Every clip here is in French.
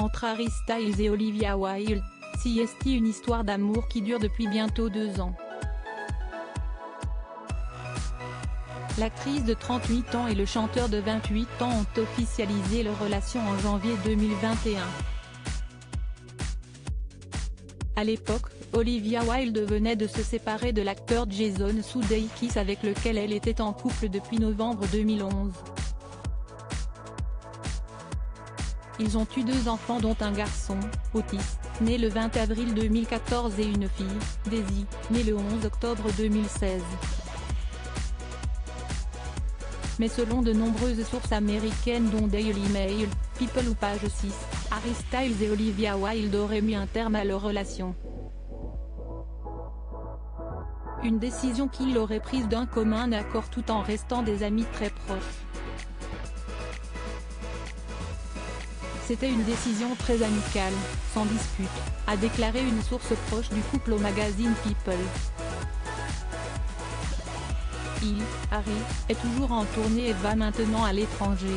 entre Harry Styles et Olivia Wilde, CST, une histoire d'amour qui dure depuis bientôt 2 ans. L'actrice de 38 ans et le chanteur de 28 ans ont officialisé leur relation en janvier 2021. À l'époque, Olivia Wilde venait de se séparer de l'acteur Jason Sudeikis avec lequel elle était en couple depuis novembre 2011. Ils ont eu 2 enfants dont un garçon, Otis, né le 20 avril 2014 et une fille, Daisy, née le 11 octobre 2016. Mais selon de nombreuses sources américaines dont Daily Mail, People ou Page 6, Harry Styles et Olivia Wilde auraient mis un terme à leur relation. Une décision qu'ils auraient prise d'un commun accord tout en restant des amis très proches. C'était une décision très amicale, sans dispute, a déclaré une source proche du couple au magazine People. Harry, est toujours en tournée et va maintenant à l'étranger.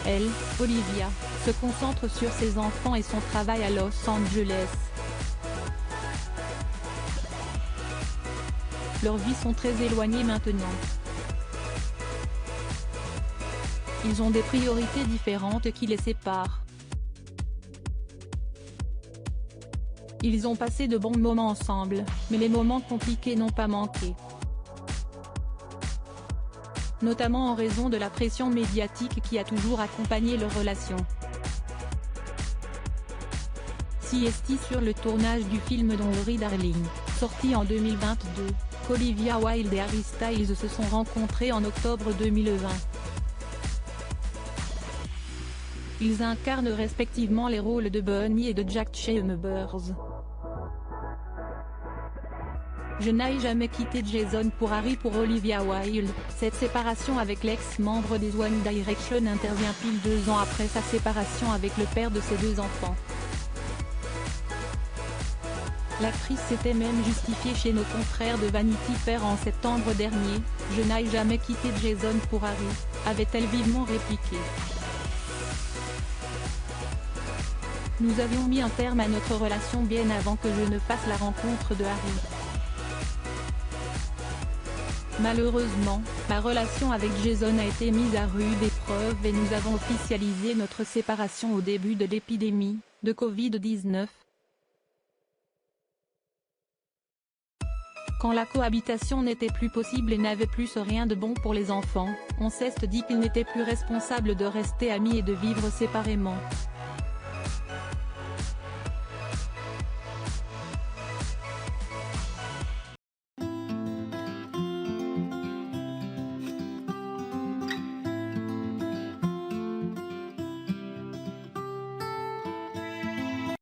Elle, Olivia, se concentre sur ses enfants et son travail à Los Angeles. Leurs vies sont très éloignées maintenant. Ils ont des priorités différentes qui les séparent. Ils ont passé de bons moments ensemble, mais les moments compliqués n'ont pas manqué. Notamment en raison de la pression médiatique qui a toujours accompagné leur relation. CST sur le tournage du film Don't Worry Darling, sorti en 2022, qu'Olivia Wilde et Harry Styles se sont rencontrés en octobre 2020. Ils incarnent respectivement les rôles de Bonnie et de Jack Chambers. Je n'ai jamais quitté Jason pour Harry. Pour Olivia Wilde, cette séparation avec l'ex-membre des One Direction intervient pile 2 ans après sa séparation avec le père de ses 2 enfants. L'actrice s'était même justifiée chez nos confrères de Vanity Fair en septembre dernier. « Je n'ai jamais quitté Jason pour Harry », avait-elle vivement répliqué. Nous avions mis un terme à notre relation bien avant que je ne fasse la rencontre de Harry. Malheureusement, ma relation avec Jason a été mise à rude épreuve et nous avons officialisé notre séparation au début de l'épidémie de Covid-19. Quand la cohabitation n'était plus possible et n'avait plus rien de bon pour les enfants, on s'est dit qu'il n'était plus responsable de rester amis et de vivre séparément.